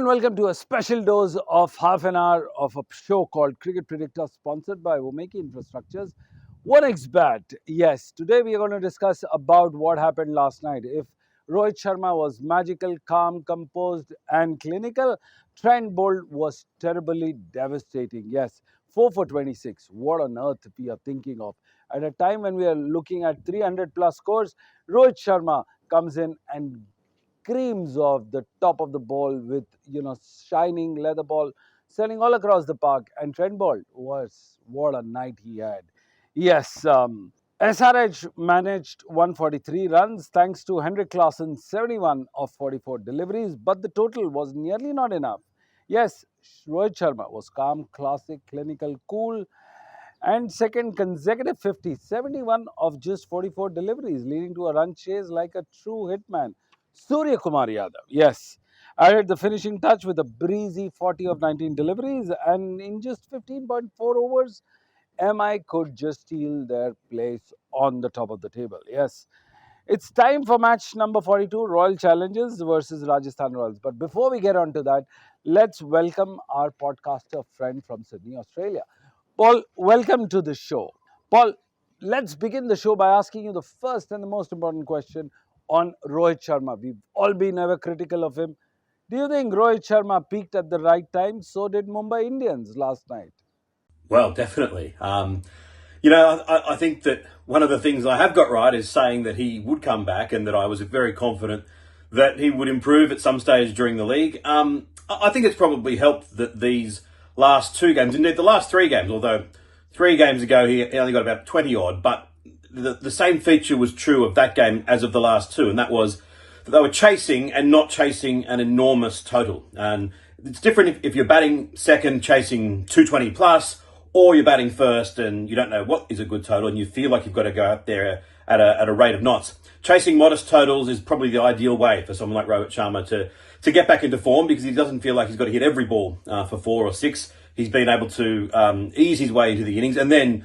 and welcome to a special dose of half an hour of a show called Cricket Predicta, sponsored by Womeki Infrastructures. 1x bat. Yes, today we are going to discuss about what happened last night. If Rohit Sharma was magical, calm, composed, and clinical, Trent Bolt was terribly devastating. Yes, 4 for 26. What on earth we are thinking of? At a time when we are looking at 300 plus scores, Rohit Sharma comes in and creams off the top of the ball with shining leather ball sailing all across the park, and Trent Bolt was, what a night he had. Yes, SRH managed 143 runs thanks to Henrik Klaasen's 71 of 44 deliveries, but the total was nearly not enough. Yes, Rohit Sharma was calm, classic, clinical, cool, and second consecutive 50, 71 of just 44 deliveries, leading to a run chase like a true hitman. Surya Kumar Yadav, yes, added the finishing touch with a breezy 40 of 19 deliveries, and in just 15.4 overs, MI could just steal their place on the top of the table. Yes, it's time for match number 42, Royal Challengers versus Rajasthan Royals. But before we get on to that, let's welcome our podcaster friend from Sydney, Australia. Paul, welcome to the show. Paul, let's begin the show by asking you the first and the most important question on Rohit Sharma. We've all been ever critical of him. Do you think Rohit Sharma peaked at the right time? So did Mumbai Indians last night. Well, definitely. I think that one of the things I have got right is saying that he would come back and that I was very confident that he would improve at some stage during the league. I think it's probably helped that these last two games, indeed the last three games, although 3 games ago he only got about 20 odd, but the same feature was true of that game as of the last two, and that was that they were chasing and not chasing an enormous total. And it's different if you're batting second chasing 220 plus, or you're batting first and you don't know what is a good total and you feel like you've got to go up there at a rate of knots. Chasing modest totals is probably the ideal way for someone like Rohit Sharma to get back into form, because he doesn't feel like he's got to hit every ball for 4 or 6. He's been able to ease his way into the innings and then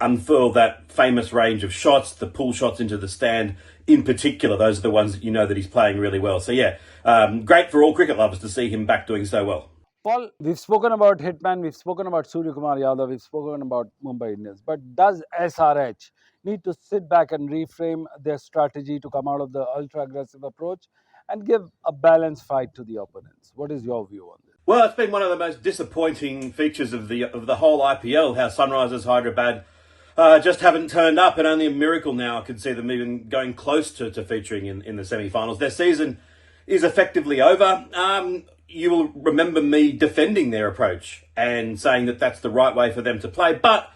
unfurl that famous range of shots, the pull shots into the stand in particular. Those are the ones that you know that he's playing really well. So yeah, great for all cricket lovers to see him back doing so well. Paul, we've spoken about Hitman, we've spoken about Surya Kumar Yadav, we've spoken about Mumbai Indians. But does SRH need to sit back and reframe their strategy to come out of the ultra-aggressive approach and give a balanced fight to the opponents? What is your view on this? Well, it's been one of the most disappointing features of the whole IPL, how Sunrisers Hyderabad just haven't turned up, and only a miracle now could see them even going close to featuring in the semi-finals. Their season is effectively over. You will remember me defending their approach and saying that that's the right way for them to play. But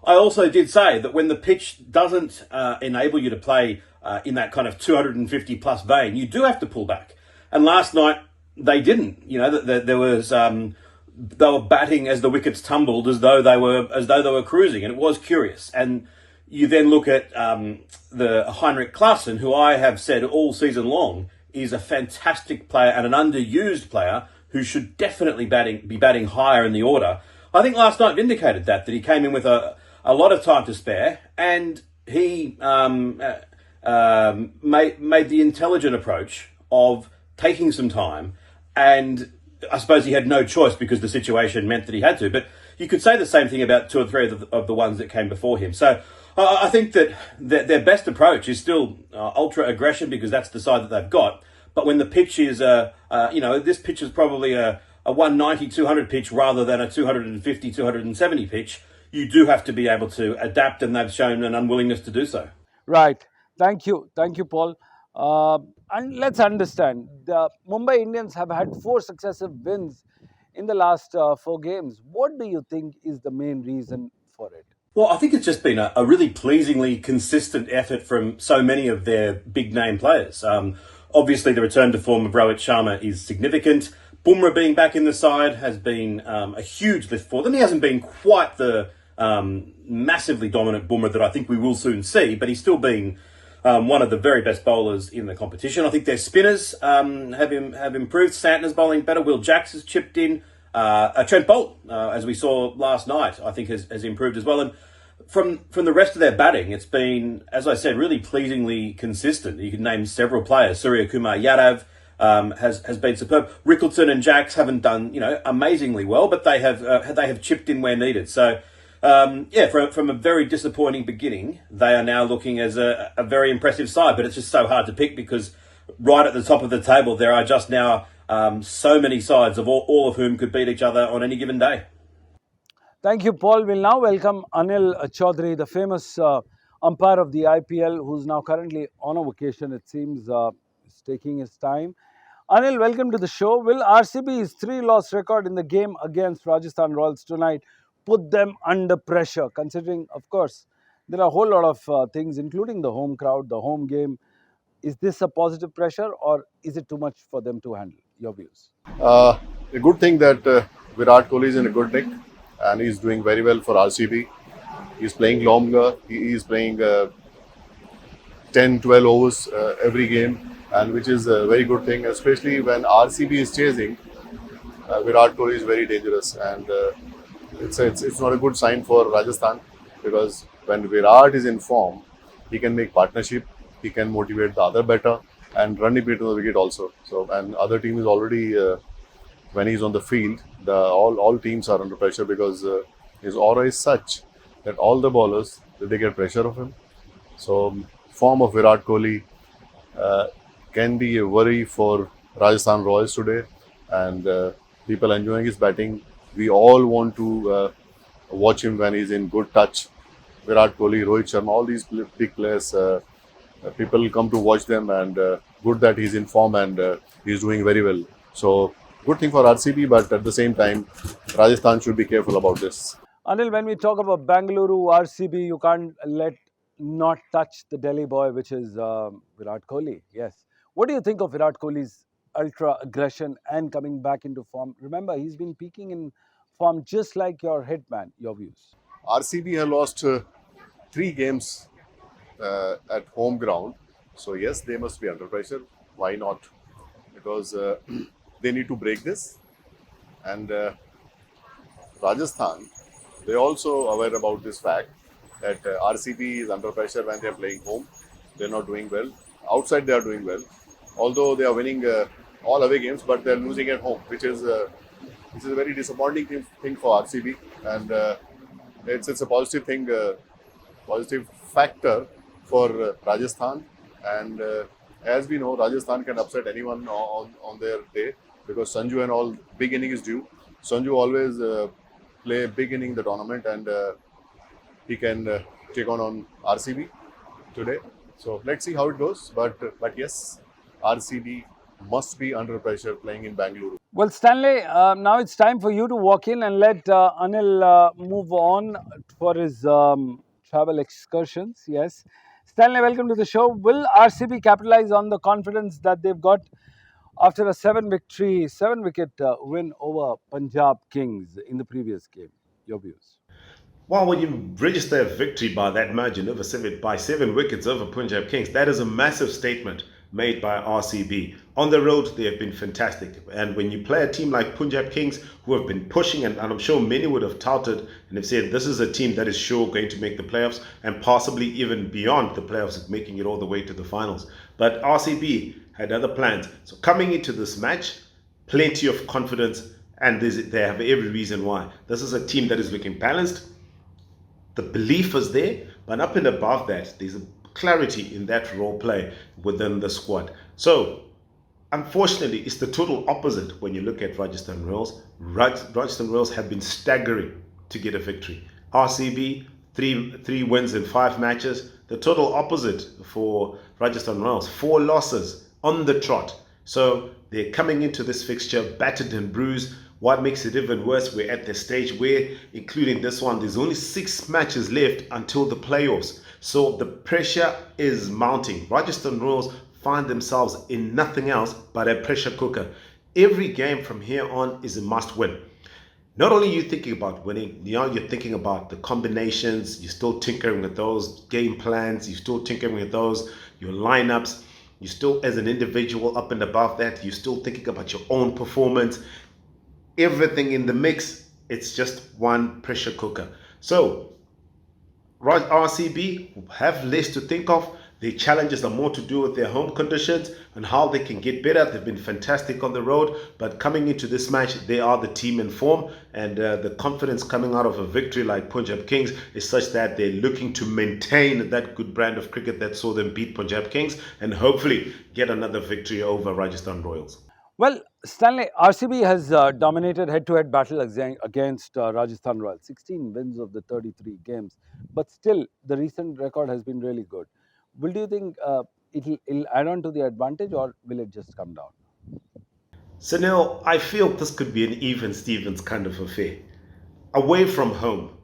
I also did say that when the pitch doesn't enable you to play in that kind of 250 plus vein, you do have to pull back. And last night they didn't. You know, there was they were batting as the wickets tumbled, as though they were cruising, and it was curious. And you then look at the Henrik Klaasen, who I have said all season long is a fantastic player and an underused player who should definitely be batting higher in the order. I think last night vindicated that he came in with a lot of time to spare, and he made the intelligent approach of taking some time, and I suppose he had no choice because the situation meant that he had to. But you could say the same thing about 2 or 3 of the ones that came before him. So I think that their best approach is still ultra aggression, because that's the side that they've got. But when the pitch is, this pitch is probably a 190, 200 pitch rather than a 250, 270 pitch, you do have to be able to adapt, and they've shown an unwillingness to do so. Right. Thank you, Paul. And let's understand, the Mumbai Indians have had 4 successive wins in the last 4 games. What do you think is the main reason for it? Well, I think it's just been a really pleasingly consistent effort from so many of their big name players. Obviously, the return to form of Rohit Sharma is significant. Bumrah being back in the side has been a huge lift for them. He hasn't been quite the massively dominant Bumrah that I think we will soon see, but he's still been one of the very best bowlers in the competition. I think their spinners have improved. Santner's bowling better. Will Jacks has chipped in. Trent Bolt, as we saw last night, I think has improved as well. And from the rest of their batting, it's been, as I said, really pleasingly consistent. You can name several players: Surya Kumar Yadav, has been superb. Rickleton and Jacks haven't done amazingly well, but they have chipped in where needed. So from a very disappointing beginning, they are now looking as a very impressive side. But it's just so hard to pick because right at the top of the table there are just now so many sides of all of whom could beat each other on any given day. Thank you, Paul. We'll now welcome Anil Chaudhary, the famous umpire of the IPL, who's now currently on a vacation. It seems he's taking his time. Anil, welcome to the show. Will RCB's 3-loss record in the game against Rajasthan Royals tonight put them under pressure? Considering, of course, there are a whole lot of things, including the home crowd, the home game. Is this a positive pressure, or is it too much for them to handle? Your views. A good thing that Virat Kohli is in a good nick and he's doing very well for RCB. He's playing longer. He is playing 10, 12 overs every game, and which is a very good thing, especially when RCB is chasing. Virat Kohli is very dangerous, and it's not a good sign for Rajasthan, because when Virat is in form, he can make partnership, he can motivate the other better, and run it to the wicket also. So, and other team is already when he's on the field, all teams are under pressure, because his aura is such that all the bowlers, they get pressure of him. So form of Virat Kohli can be a worry for Rajasthan Royals today, and people enjoying his batting. We all want to watch him when he's in good touch. Virat Kohli, Rohit Sharma, all these big players, people come to watch them, and good that he's in form and he's doing very well. So good thing for RCB, but at the same time, Rajasthan should be careful about this. Anil, when we talk about Bangalore, RCB, you can't let not touch the Delhi boy, which is Virat Kohli. Yes. What do you think of Virat Kohli's ultra aggression and coming back into form? Remember, he's been peaking in form just like your hitman. Your views. RCB have lost 3 games at home ground. So yes, they must be under pressure. Why not? Because they need to break this. And Rajasthan, they also aware about this fact that RCB is under pressure when they are playing home. They are not doing well. Outside they are doing well. Although they are winning all away games, but they are losing at home, which is a very disappointing thing for RCB. And it's a positive thing, positive factor for Rajasthan. And as we know, Rajasthan can upset anyone on their day, because Sanju and all, big inning is due. Sanju always play big inning in the tournament, and he can take on RCB today. So let's see how it goes. But yes, RCB must be under pressure playing in Bangalore. Well, Stanley, now it's time for you to walk in and let Anil move on for his travel excursions. Yes. Stanley, welcome to the show. Will RCB capitalize on the confidence that they've got after a 7-wicket win over Punjab Kings in the previous game? Your views. Well, when you register a victory by that margin by 7 wickets over Punjab Kings, that is a massive statement made by RCB. On the road, they have been fantastic. And when you play a team like Punjab Kings, who have been pushing, and I'm sure many would have touted and have said this is a team that is sure going to make the playoffs, and possibly even beyond the playoffs, making it all the way to the finals. But RCB had other plans. So coming into this match, plenty of confidence, and they have every reason why. This is a team that is looking balanced. The belief is there, but up and above that, there's a clarity in that role play within the squad. So, unfortunately, it's the total opposite when you look at Rajasthan Royals. Rajasthan Royals have been staggering to get a victory. RCB, three wins in 5 matches. The total opposite for Rajasthan Royals, 4 losses on the trot. So, they're coming into this fixture battered and bruised. What makes it even worse, we're at the stage where, including this one, there's only 6 matches left until the playoffs. So the pressure is mounting. Rajasthan Royals find themselves in nothing else but a pressure cooker. Every game from here on is a must win. Not only are you thinking about winning, you're thinking about the combinations, you're still tinkering with those game plans, you're still tinkering with those, your lineups, you're still, as an individual, up and above that, you're still thinking about your own performance. Everything in the mix, it's just one pressure cooker. So RCB have less to think of. Their challenges are more to do with their home conditions and how they can get better. They've been fantastic on the road, but coming into this match, they are the team in form, and the confidence coming out of a victory like Punjab Kings is such that they're looking to maintain that good brand of cricket that saw them beat Punjab Kings and hopefully get another victory over Rajasthan Royals. Well, Stanley, RCB has dominated head-to-head battle against Rajasthan Royals, 16 wins of the 33 games. But still, the recent record has been really good. Will do you think it'll add on to the advantage, or will it just come down? So now I feel this could be an even Stevens kind of affair. Away from home,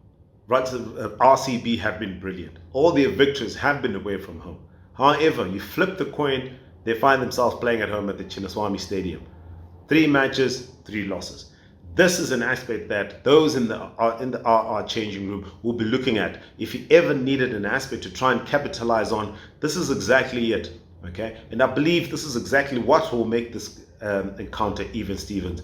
RCB have been brilliant. All their victories have been away from home. However, you flip the coin, they find themselves playing at home at the Chinnaswamy Stadium. 3 matches, 3 losses. This is an aspect that those in the RR changing room will be looking at. If you ever needed an aspect to try and capitalize on, this is exactly it. Okay, and I believe this is exactly what will make this encounter even Stevens.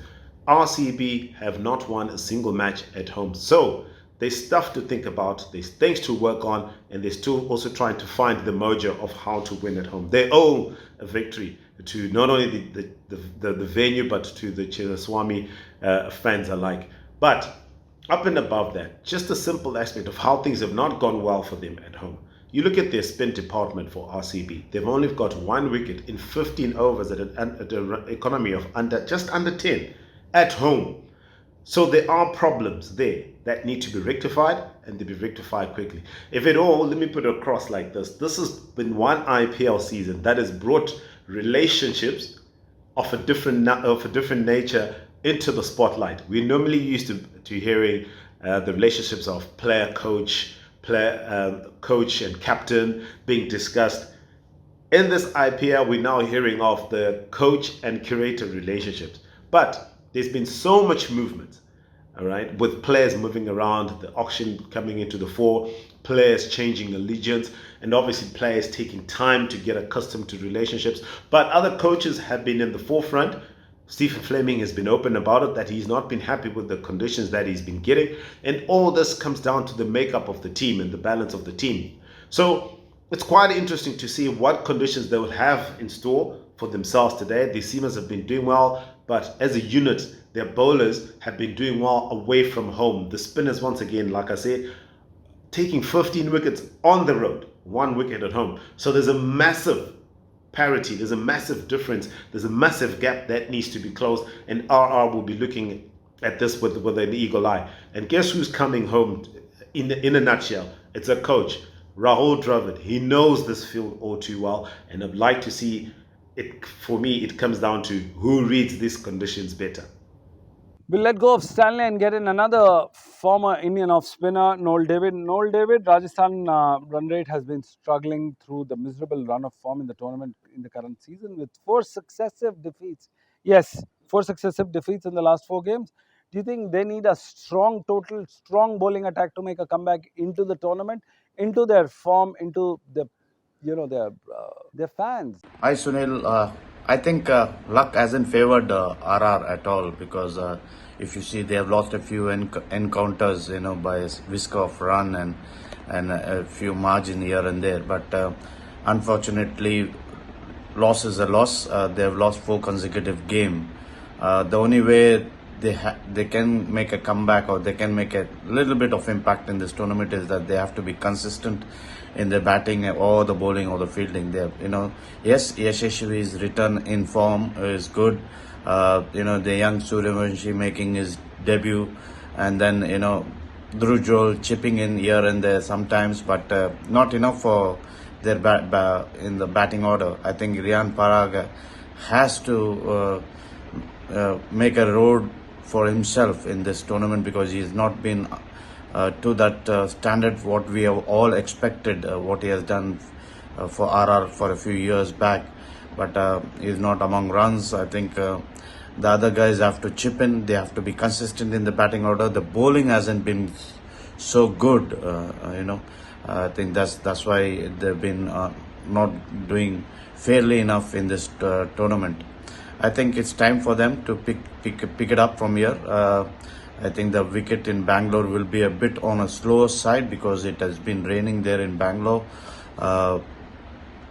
RCB have not won a single match at home, so there's stuff to think about, there's things to work on, and they're still also trying to find the mojo of how to win at home. They owe a victory to not only the venue, but to the Chinnaswamy fans alike. But up and above that, just a simple aspect of how things have not gone well for them at home. You look at their spin department for RCB. They've only got 1 wicket in 15 overs at an economy of just under 10 at home. So there are problems there that need to be rectified, and they be rectified quickly. If at all, let me put it across like this. This has been one IPL season that has brought relationships of a different nature into the spotlight. We're normally used to hearing the relationships of coach and captain being discussed. In this IPL, we're now hearing of the coach and curator relationships. But there's been so much movement, all right, with players moving around, the auction coming into the fore, players changing allegiance, and obviously players taking time to get accustomed to relationships. But other coaches have been in the forefront. Stephen Fleming has been open about it, that he's not been happy with the conditions that he's been getting. And all this comes down to the makeup of the team and the balance of the team. So it's quite interesting to see what conditions they will have in store for themselves today. The seamers have been doing well, but as a unit, their bowlers have been doing well away from home. The spinners, once again, like I said, taking 15 wickets on the road, 1 wicket at home. So there's a massive parity, there's a massive difference, there's a massive gap that needs to be closed, and RR will be looking at this with an eagle eye. And guess who's coming home in a nutshell? It's a coach, Rahul Dravid. He knows this field all too well, and I'd like to see it. For me, it comes down to who reads these conditions better. We'll let go of Stanley and get in another former Indian off spinner, Noel David. Noel David, Rajasthan run rate has been struggling through the miserable run of form in the tournament in the current season with 4 successive defeats. Yes, 4 successive defeats in the last 4 games. Do you think they need a strong bowling attack to make a comeback into the tournament, into their form, into their fans? Hi Sunil, I think luck hasn't favored RR at all, because if you see, they have lost a few encounters, by a whisker of run and a few margin here and there. But unfortunately, loss is a loss. They have lost 4 consecutive games. The only way they can make a comeback, or they can make a little bit of impact in this tournament, is that they have to be consistent in their batting or the bowling or the fielding. They have, yes, Yashasvi's return in form is good. The young Suryavanshi making his debut, and then Dhruv Joel chipping in here and there sometimes, but not enough for their in the batting order. I think Riyan Parag has to make a road for himself in this tournament, because he has not been to that standard what we have all expected, what he has done for RR for a few years back. But he is not among runs. I think the other guys have to chip in. They have to be consistent in the batting order. The bowling hasn't been so good, I think that's why they've been not doing fairly enough in this tournament. I think it's time for them to pick it up from here. I think the wicket in Bangalore will be a bit on a slower side, because it has been raining there in Bangalore.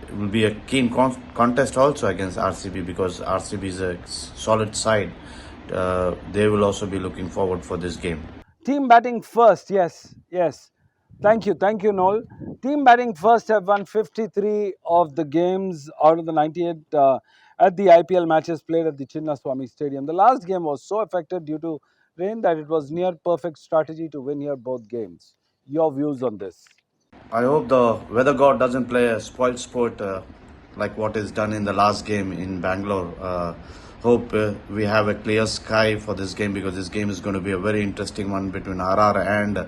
it will be a keen contest also against RCB, because RCB is a solid side. They will also be looking forward for this game. Team batting first, yes, yes. Thank you, Noel. Team batting first have won 53 of the games out of the 98 at the IPL matches played at the Chinnaswamy Stadium. The last game was so affected due to rain that it was near perfect strategy to win here both games. Your views on this? I hope the weather god doesn't play a spoiled sport like what is done in the last game in Bangalore. Hope we have a clear sky for this game, because this game is going to be a very interesting one between RR and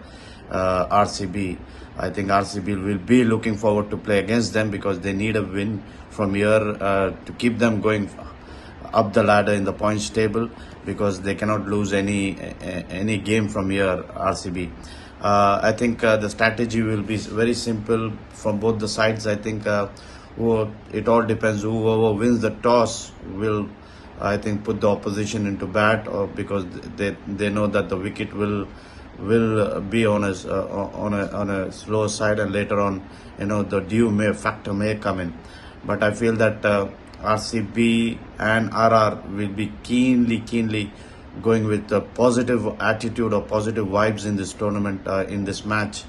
RCB. I think RCB will be looking forward to play against them, because they need a win from here to keep them going up the ladder in the points table, because they cannot lose any game from here, RCB. I think the strategy will be very simple from both the sides. I think it all depends. Whoever wins the toss will, I think, put the opposition into bat, or because they know that the wicket will be on a slow side, and later on, the dew factor may come in. But I feel that RCB and RR will be keenly going with a positive attitude or positive vibes in this tournament, in this match,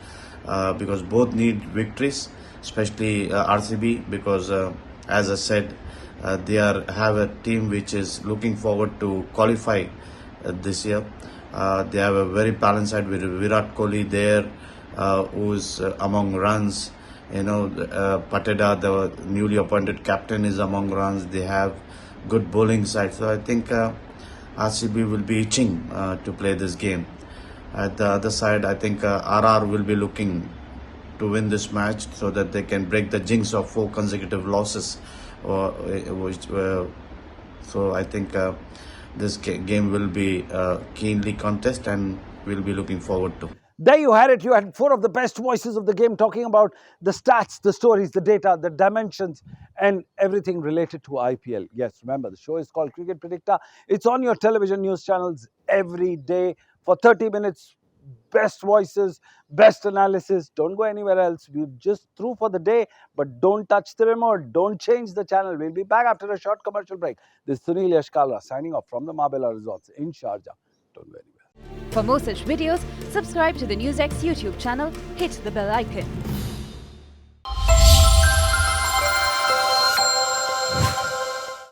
because both need victories, especially RCB, because as I said, they have a team which is looking forward to qualify this year. They have a very balanced side with Virat Kohli there, who's among runs. Pateda, the newly appointed captain, is among runs. They have good bowling side. So I think RCB will be itching to play this game. At the other side, I think RR will be looking to win this match so that they can break the jinx of 4 consecutive losses. So I think this game will be keenly contested, and we'll be looking forward to. There you had it. You had 4 of the best voices of the game talking about the stats, the stories, the data, the dimensions, and everything related to IPL. Yes, remember, the show is called Cricket Predicta. It's on your television news channels every day for 30 minutes. Best voices, best analysis. Don't go anywhere else. We're just through for the day, but don't touch the remote. Don't change the channel. We'll be back after a short commercial break. This is Sunil Yashkalra signing off from the Marbella Resorts in Sharjah. Don't go anywhere. For more such videos, subscribe to the Newsx YouTube channel, hit the bell icon.